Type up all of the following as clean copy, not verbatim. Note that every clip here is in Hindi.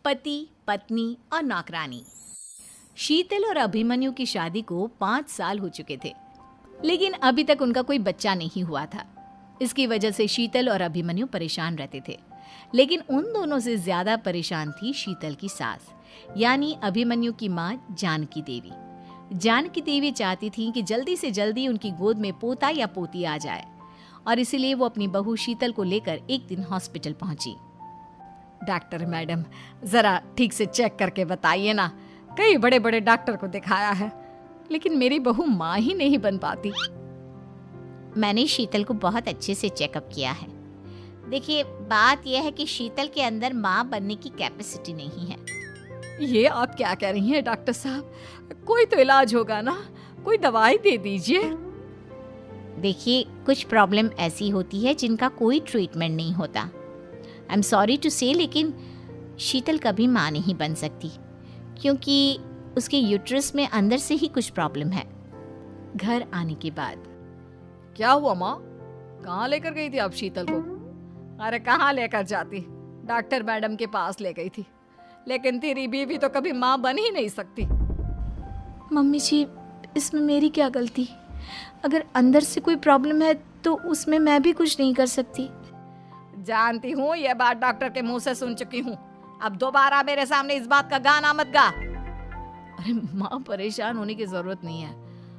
पति, पत्नी और नौकरानी। शीतल और अभिमन्यु की शादी को 5 साल हो चुके थे, लेकिन अभी तक उनका कोई बच्चा नहीं हुआ था। इसकी वजह से शीतल और अभिमन्यु परेशान रहते थे, लेकिन उन दोनों से ज्यादा परेशान थी शीतल की सास, यानी अभिमन्यु की माँ जानकी देवी। जानकी देवी चाहती थी कि जल्दी से जल्दी उनकी गोद में पोता या पोती आ जाए, और इसीलिए वो अपनी बहू शीतल को लेकर एक दिन हॉस्पिटल पहुंची। डॉक्टर मैडम, जरा ठीक से चेक करके बताइए ना। कई बड़े बड़े डॉक्टर को दिखाया है, लेकिन मेरी बहू माँ ही नहीं बन पाती। मैंने शीतल को बहुत अच्छे से चेकअप किया है। देखिए, बात यह है कि शीतल के अंदर माँ बनने की कैपेसिटी नहीं है। ये आप क्या कह रही हैं डॉक्टर साहब? कोई तो इलाज होगा ना, कोई दवाई दे दीजिए। देखिए, कुछ प्रॉब्लम ऐसी होती है जिनका कोई ट्रीटमेंट नहीं होता। आई एम सॉरी टू से, लेकिन शीतल कभी माँ नहीं बन सकती, क्योंकि उसके यूट्रस में अंदर से ही कुछ प्रॉब्लम है। घर आने के बाद क्या हुआ माँ? कहाँ लेकर गई थी आप शीतल को? अरे कहाँ लेकर जाती, डॉक्टर मैडम के पास ले गई थी, लेकिन तेरी बीवी तो कभी माँ बन ही नहीं सकती। मम्मी जी, इसमें मेरी क्या गलती? अगर अंदर से कोई प्रॉब्लम है तो उसमें मैं भी कुछ नहीं कर सकती। जानती हूँ, ये बात डॉक्टर के मुंह से सुन चुकी हूँ। अब दोबारा मेरे सामने इस बात का गाना मत गा। अरे माँ, परेशान होने की जरूरत नहीं है,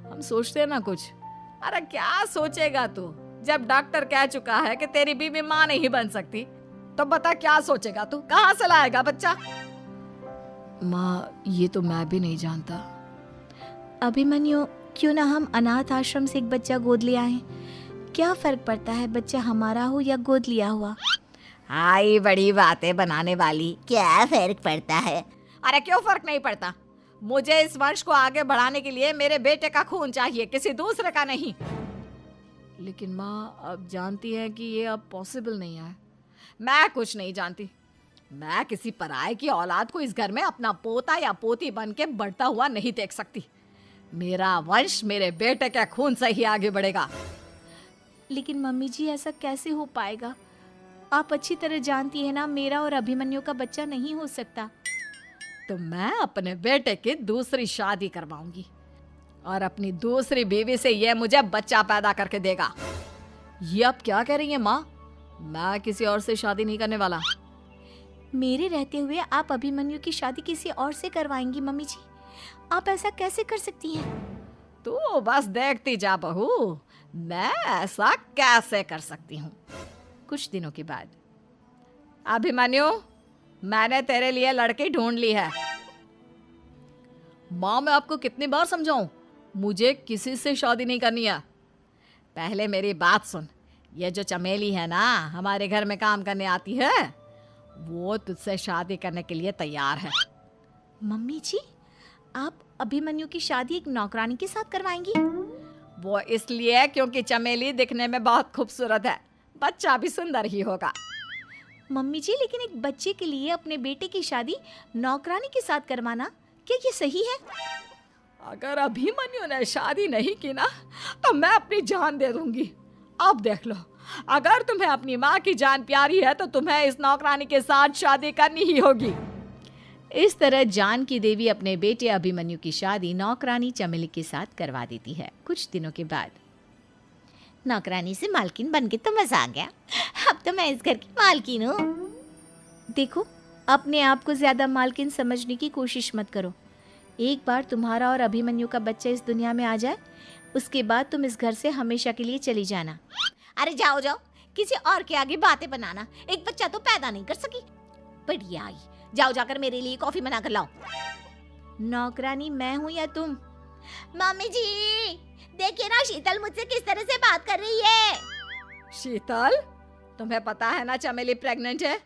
हम सोचते हैं ना कुछ। अरे क्या सोचेगा तू? जब डॉक्टर कह चुका है कि तेरी बीवी माँ नहीं बन सकती, तो बता क्या सोचेगा तू? कहाँ से लाएगा बच्चा? माँ, ये तो मैं भी नहीं जानता। अभिमन्यु, क्यों ना हम अनाथ आश्रम से एक बच्चा गोद ले आएं? क्या फर्क पड़ता है बच्चा हमारा हो या गोद लिया हुआ? हाय, बड़ी बातें बनाने वाली। क्या फर्क पड़ता है? अरे क्यों फर्क नहीं पड़ता? मुझे इस वंश को आगे बढ़ाने के लिए मेरे बेटे का खून चाहिए, किसी दूसरे का नहीं। लेकिन माँ, आप जानती हैं कि ये अब पॉसिबल नहीं है। मैं कुछ नहीं जानती। मैं किसी पराये की औलाद को इस घर में अपना पोता या पोती बन के बढ़ता हुआ नहीं देख सकती। मेरा वंश मेरे बेटे के खून से ही आगे बढ़ेगा। लेकिन मम्मी जी, ऐसा कैसे हो पाएगा? आप अच्छी तरह जानती है ना, मेरा और अभिमन्यु का बच्चा नहीं हो सकता। तो मैं अपने बेटे की दूसरी शादी करवाऊंगी, और अपनी दूसरी बीवी से ये मुझे बच्चा पैदा करके देगा। ये आप क्या कह रही हैं माँ? मैं किसी और से शादी नहीं करने वाला। मेरे रहते हुए आप अभिमन्यु की शादी किसी और से करवाएंगी? मम्मी जी, आप ऐसा कैसे कर सकती हैं? तू बस देखती जा बहू, मैं ऐसा कैसे कर सकती हूँ। कुछ दिनों के बाद, अभिमन्यु, मैंने तेरे लिए लड़की ढूंढ ली है। माँ, मैं आपको कितनी बार समझाऊं, मुझे किसी से शादी नहीं करनी है। पहले मेरी बात सुन। ये जो चमेली है ना, हमारे घर में काम करने आती है, वो तुझसे शादी करने के लिए तैयार है। मम्मी जी, आप अभिमन्यु की शादी एक नौकरानी के साथ करवाएंगी? वो इसलिए क्योंकि चमेली दिखने में बहुत खूबसूरत है, बच्चा भी सुंदर ही होगा। मम्मी जी, लेकिन एक बच्चे के लिए अपने बेटे की शादी नौकरानी के साथ करवाना, क्या ये सही है? अगर अभिमन्यु ने शादी नहीं की ना, तो मैं अपनी जान दे दूंगी। अब देख लो, अगर तुम्हें अपनी माँ की जान प्यारी है तो तुम्हें इस नौकरानी के साथ शादी करनी ही होगी। इस तरह जानकी देवी अपने बेटे अभिमन्यु की शादी नौकरानी चमेली के साथ करवा देती है। कुछ दिनों के बाद, नौकरानी से मालकिन बन के तो मजा आ गया। अब तो मैं इस घर की मालकिन हूँ। देखो, अपने आप को ज्यादा मालकिन समझने की कोशिश मत करो। एक बार तुम्हारा और अभिमन्यु का बच्चा इस दुनिया में आ जाए, उसके बाद तुम इस घर से हमेशा के लिए चली जाना। अरे जाओ जाओ, किसी और के आगे बातें बनाना। एक बच्चा तो पैदा नहीं कर सकी। बढ़िया आई, जाओ जाकर मेरे लिए कॉफी बना कर लाओ। नौकरानी मैं हूँ या तुम? मम्मी जी, देखिए ना शीतल मुझसे किस तरह से बात कर रही है। शीतल, तुम्हें पता है ना चमेली प्रेग्नेंट है,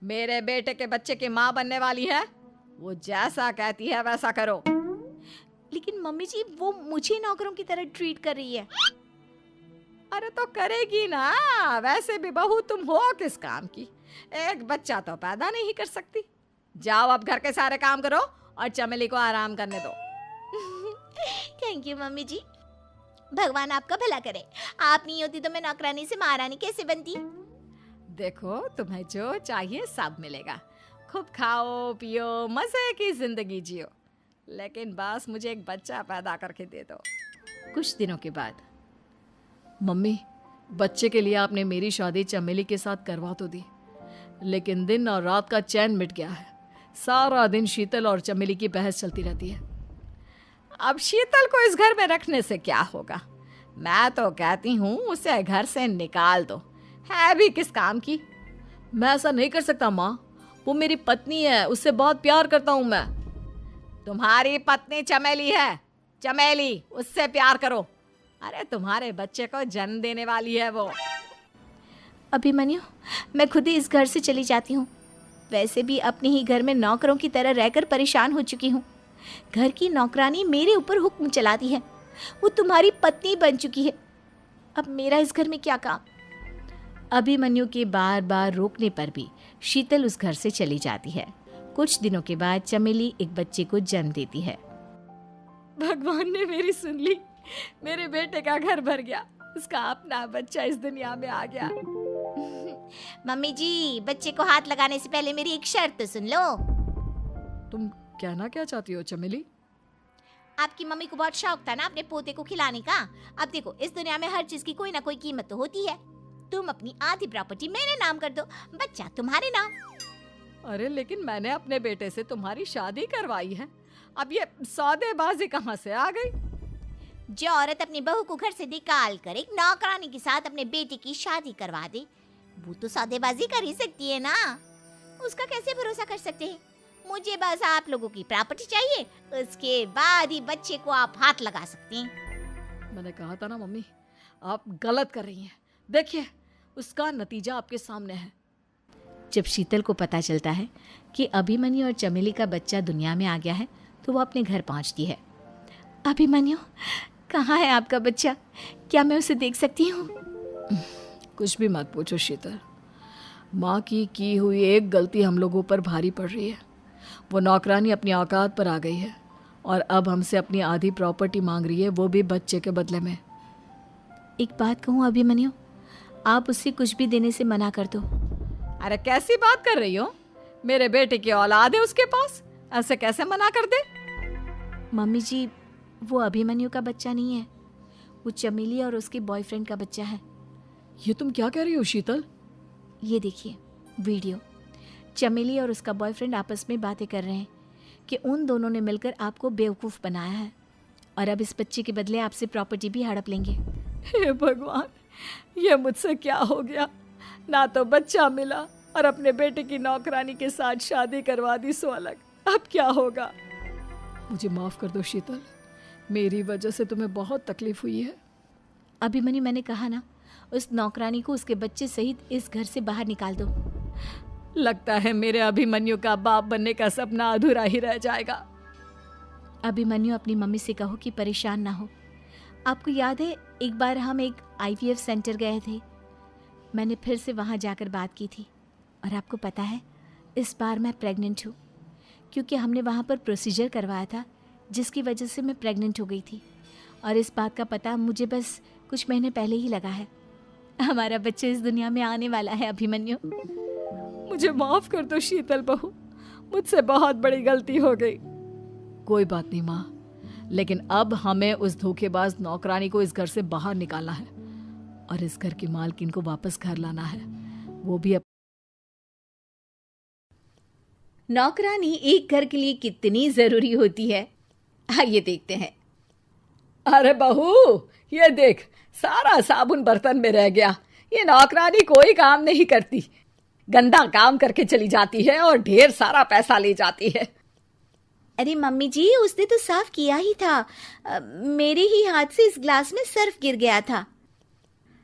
मेरे बेटे के बच्चे की माँ बनने वाली है। वो जैसा कहती है वैसा करो। लेकिन मम्मी जी, वो मुझे नौकरों की तरह ट्रीट कर रही है। अरे तो करेगी ना, वैसे भी बहू तुम हो किस काम की? एक बच्चा तो पैदा नहीं कर सकती। जाओ अब घर के सारे काम करो और चमेली को आराम करने दो। थैंक यू मम्मी जी, भगवान आपका भला करे। आप नहीं होती तो मैं नौकरानी से महारानी कैसे बनती। देखो, तुम्हें जो चाहिए सब मिलेगा, खूब खाओ पियो, मजे की जिंदगी जियो, लेकिन बस मुझे एक बच्चा पैदा करके दे दो। कुछ दिनों के बाद, मम्मी, बच्चे के लिए आपने मेरी शादी चमेली के साथ करवा तो दी, लेकिन दिन और रात का चैन मिट गया है। सारा दिन शीतल और चमेली की बहस चलती रहती है। अब शीतल को इस घर में रखने से क्या होगा? मैं तो कहती हूँ उसे घर से निकाल दो, है भी किस काम की। मैं ऐसा नहीं कर सकता माँ, वो मेरी पत्नी है, उससे बहुत प्यार करता हूँ मैं। तुम्हारी पत्नी चमेली है, चमेली, उससे प्यार करो। अरे तुम्हारे बच्चे को जन्म देने वाली है वो। अभिमन्यु, मैं खुद ही इस घर से चली जाती हूँ। वैसे भी अपने ही घर में नौकरों की तरह रहकर परेशान हो चुकी हूँ। घर की नौकरानी मेरे ऊपर हुक्म चलाती है, वो तुम्हारी पत्नी बन चुकी है। अब मेरा इस घर में क्या काम? अभिमन्यु के बार बार रोकने पर भी शीतल उस घर से चली जाती है। कुछ दिनों के बाद चमेली एक बच्चे को जन्म देती है। भगवान ने मेरी सुन ली, मेरे बेटे का घर भर गया, उसका अपना बच्चा इस दुनिया में आ गया। मम्मी जी, बच्चे को हाथ लगाने से पहले मेरी एक शर्त तो सुन लो। तुम कहना क्या चाहती हो चमेली? आपकी मम्मी को बहुत शौक था ना अपने पोते को खिलाने का। अब देखो, इस दुनिया में हर चीज की कोई ना कोई कीमत तो होती है। तुम अपनी आधी प्रॉपर्टी मेरे नाम कर दो, बच्चा तुम्हारे नाम। अरे लेकिन मैंने अपने बेटे से तुम्हारी शादी करवाई है, अब ये सौदेबाजी कहाँ से आ गई? जो औरत अपनी बहू को घर से निकाल कर एक नौकरानी के साथ अपने बेटे की शादी करवा दे, वो तो सौदेबाजी कर ही सकती है ना। उसका कैसे भरोसा कर सकते हैं? मुझे बस आप लोगों की प्रॉपर्टी चाहिए, उसके बाद ही बच्चे को आप हाथ लगा सकते हैं। मैंने कहा था ना मम्मी, आप गलत कर रही हैं। देखिए, उसका नतीजा आपके सामने है। जब शीतल को पता चलता है कि अभिमन्यु और चमेली का बच्चा दुनिया में आ गया है, तो वो अपने घर पहुंचती है। अभिमन्यु, कहाँ है आपका बच्चा? क्या मैं उसे देख सकती हूँ? कुछ भी मत पूछो शीतल, माँ की हुई एक गलती हम लोगों पर भारी पड़ रही है। वो नौकरानी अपनी औकात पर आ गई है और अब हमसे अपनी आधी प्रॉपर्टी मांग रही है, वो भी बच्चे के बदले में। एक बात कहूँ अभिमन्यु, आप उससे कुछ भी देने से मना कर दो। अरे कैसी बात कर रही हो? मेरे बेटे की औलाद है उसके पास, ऐसे कैसे मना कर दे? मम्मी जी, वो अभिमन्यु का बच्चा नहीं है, वो चमेली और उसके बॉयफ्रेंड का बच्चा है। ये तुम क्या कह रही हो शीतल? ये देखिए वीडियो। चमेली और उसका बॉयफ्रेंड आपस में बातें कर रहे हैं कि उन दोनों ने मिलकर आपको बेवकूफ़ बनाया है और अब इस बच्चे के बदले आपसे प्रॉपर्टी भी हड़प लेंगे। हे भगवान, ये मुझसे क्या हो गया? ना तो बच्चा मिला और अपने बेटे की नौकरानी के साथ शादी करवा दी सो अलग। अब क्या होगा? मुझे माफ़ कर दो शीतल, मेरी वजह से तुम्हें बहुत तकलीफ हुई है। अभिमन्यु, मैंने कहा ना, उस नौकरानी को उसके बच्चे सहित इस घर से बाहर निकाल दो। लगता है मेरे अभिमन्यु का बाप बनने का सपना अधूरा ही रह जाएगा। अभिमन्यु, अपनी मम्मी से कहो कि परेशान ना हो। आपको याद है, एक बार हम एक IVF सेंटर गए थे, मैंने फिर से वहाँ जाकर बात की थी और आपको पता है, इस बार मैं प्रेग्नेंट हूँ, क्योंकि हमने वहाँ पर प्रोसीजर करवाया था जिसकी वजह से मैं प्रेग्नेंट हो गई थी। और इस बात का पता मुझे बस कुछ महीने पहले ही लगा है। हमारा बच्चा इस दुनिया में आने वाला है अभिमन्यु। मुझे माफ कर दो शीतल बहू, मुझसे बहुत बड़ी गलती हो गई। कोई बात नहीं माँ, लेकिन अब हमें उस धोखेबाज नौकरानी को इस घर से बाहर निकालना है और इस घर की मालकिन को वापस घर लाना है, वो भी नौकरानी एक घर के लिए कितनी जरूरी होती है, आइए देखते हैं। अरे बहू, ये देख, सारा साबुन बर्तन में रह गया। ये नौकरानी कोई काम नहीं करती, गंदा काम करके चली जाती है और ढेर सारा पैसा ले जाती है। अरे मम्मी जी, उसने तो साफ किया ही था। मेरे ही हाथ से इस ग्लास में सर्फ गिर गया था।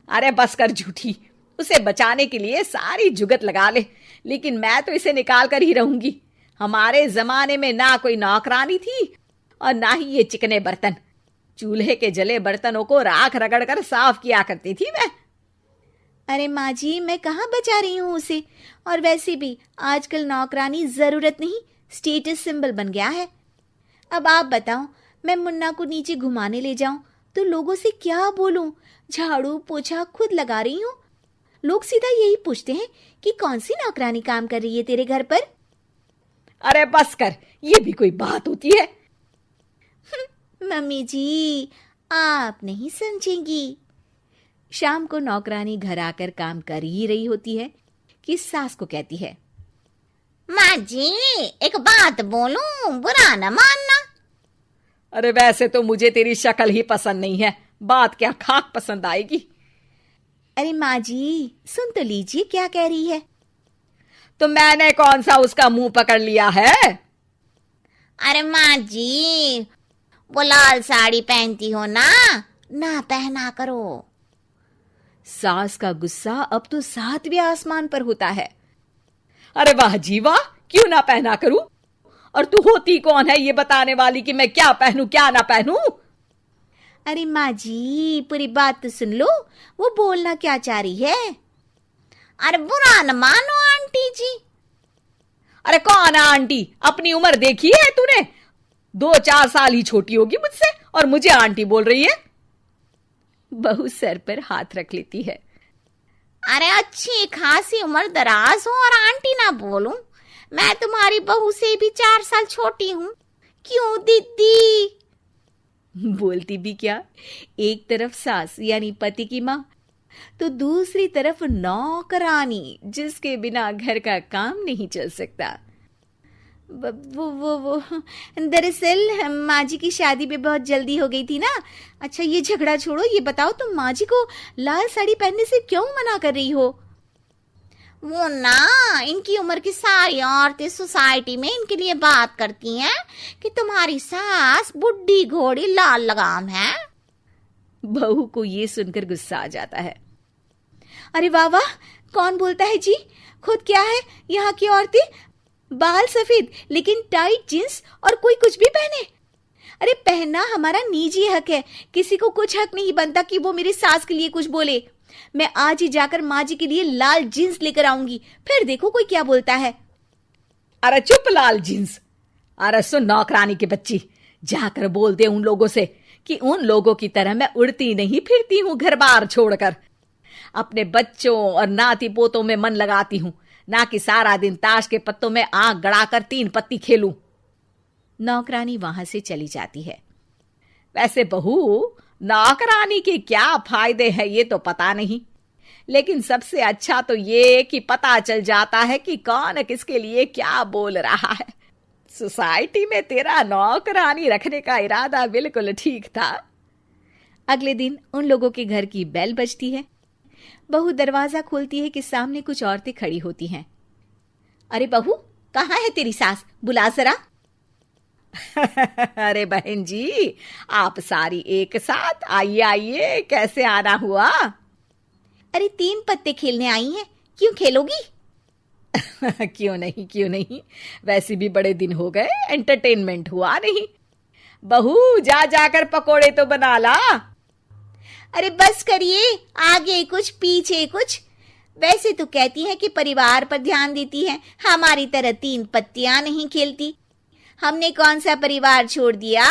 अरे बस कर झूठी, उसे बचाने के लिए सारी जुगत लगा ले, लेकिन मैं तो इसे निकाल कर ही रहूंगी। हमारे जमाने में ना कोई नौकरानी थी और ना ही ये चिकने बर्तन। चूल्हे के जले बर्तनों को राख रगड़ कर साफ किया करती थी मैं। अरे माँ जी, मैं कहाँ बचा रही हूँ उसे। और वैसे भी आजकल नौकरानी जरूरत नहीं, स्टेटस सिंबल बन गया है। अब आप बताओ, मैं मुन्ना को नीचे घुमाने ले जाऊं तो लोगों से क्या बोलूं? झाड़ू पोछा खुद लगा रही हूँ। लोग सीधा यही पूछते हैं कि कौन सी नौकरानी काम कर रही है तेरे घर पर। अरे बस कर, ये भी कोई बात होती है? मम्मी जी, आप नहीं समझेंगी। शाम को नौकरानी घर आकर काम कर ही रही होती है कि सास को कहती है, माँ जी, एक बात बोलूं, बुरा न मानना। अरे वैसे तो मुझे तेरी शक्ल ही पसंद नहीं है, बात क्या खाक पसंद आएगी। अरे माँ जी, सुन तो लीजिए क्या कह रही है। तो मैंने कौन सा उसका मुंह पकड़ लिया है? अरे माँ जी, वो लाल साड़ी पहनती हो ना, ना पहना करो। सास का गुस्सा अब तो 7वें आसमान पर होता है। अरे वाह जी वाह, क्यों ना पहना करूं? और तू होती कौन है ये बताने वाली कि मैं क्या पहनूं क्या ना पहनूं? अरे माँ जी, पूरी बात तो सुन लो, वो बोलना क्या चाह रही है। अरे बुरा न मानो आंटी जी। अरे कौन है आंटी? अपनी उम्र देखी है तूने? 2-4 साल ही छोटी होगी मुझसे और मुझे आंटी बोल रही है। बहू सर पर हाथ रख लेती है। अरे अच्छी खासी उम्र दराज हो और आंटी ना बोलूं? मैं तुम्हारी बहू से भी 4 साल छोटी हूं। क्यों दीदी? बोलती भी क्या, एक तरफ सास यानी पति की माँ, तो दूसरी तरफ नौकरानी जिसके बिना घर का काम नहीं चल सकता। वो दरअसल माँ जी की शादी में बहुत जल्दी हो गई थी ना। अच्छा ये झगड़ा छोड़ो, ये बताओ तुम माँ जी को लाल साड़ी पहनने से क्यों मना कर रही हो? वो ना, इनकी उम्र की सारी औरतें सोसाइटी में इनके लिए बात करती हैं कि तुम्हारी सास बुढ़ी घोड़ी लाल लगाम है। बहू को ये सुनकर गुस्सा आ जाता है। अरे वाह वाह, कौन बोलता है जी? खुद क्या है यहाँ की औरतें, बाल सफेद लेकिन टाइट जींस और कोई कुछ भी पहने। अरे पहनना हमारा निजी हक है, किसी को कुछ हक नहीं बनता कि वो मेरी सास के लिए कुछ बोले। मैं आज ही जाकर माँ जी के लिए लाल जींस लेकर आऊंगी, फिर देखो कोई क्या बोलता है। अरे चुप लाल जींस। अरे सुन नौकरानी की बच्ची, जाकर बोल दे उन लोगों से कि उन लोगों की तरह मैं उड़ती नहीं फिरती हूं घर बार छोड़कर। अपने बच्चों और नाती पोतों में मन लगाती हूं, ना कि सारा दिन ताश के पत्तों में आंख गड़ाकर 3 पत्ती खेलूं। नौकरानी वहां से चली जाती है। वैसे बहू, नौकरानी के क्या फायदे हैं ये तो पता नहीं, लेकिन सबसे अच्छा तो ये कि पता चल जाता है कि कौन किसके लिए क्या बोल रहा है। सोसाइटी में तेरा नौकरानी रखने का इरादा बिल्कुल ठीक था। अगले दिन उन लोगों के घर की बेल बजती है। बहू दरवाजा खोलती है कि सामने कुछ औरतें खड़ी होती हैं। अरे बहू, कहाँ है तेरी सास? बुला जरा। अरे बहन जी, आप सारी एक साथ आइए आइए, कैसे आना हुआ? अरे 3 पत्ते खेलने आई हैं, क्यों खेलोगी? क्यों नहीं, वैसे भी बड़े दिन हो गए, एंटरटेनमेंट हुआ नहीं। बहू जा जाकर पकोड़े तो बना ला। अरे बस करिए, आगे कुछ पीछे कुछ। वैसे तो कहती है कि परिवार पर ध्यान देती है, हमारी तरह 3 पत्तियां नहीं खेलती। हमने कौन सा परिवार छोड़ दिया?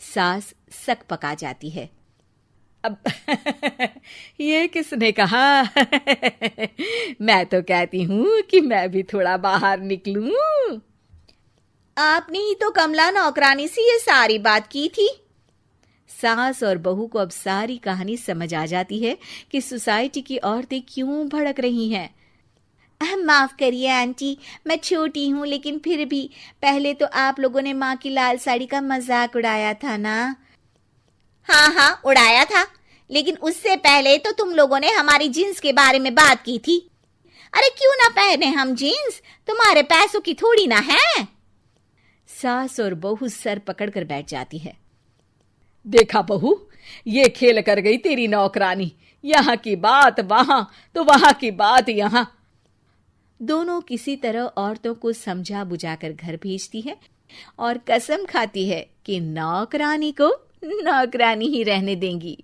सास सक पका जाती है। अब ये किसने कहा? मैं तो कहती हूं कि मैं भी थोड़ा बाहर निकलूं। आपने ही तो कमला नौकरानी से ये सारी बात की थी। सास और बहू को अब सारी कहानी समझ आ जाती है कि सोसाइटी की औरतें क्यों भड़क रही हैं। माफ करिए आंटी, मैं छोटी हूँ, लेकिन फिर भी पहले तो आप लोगों ने माँ की लाल साड़ी का मजाक उड़ाया था ना। हाँ उड़ाया था, लेकिन उससे पहले तो तुम लोगों ने हमारी जीन्स के बारे में बात की थी। अरे क्यों ना पहने हम जीन्स, तुम्हारे पैसों की थोड़ी ना है। सास और बहू सर पकड़कर बैठ जाती है। देखा बहू, ये खेल कर गई तेरी नौकरानी, यहाँ की बात वहां तो वहां की बात यहाँ। दोनों किसी तरह औरतों को समझा बुझाकर घर भेजती है और कसम खाती है कि नौकरानी को नौकरानी ही रहने देंगी।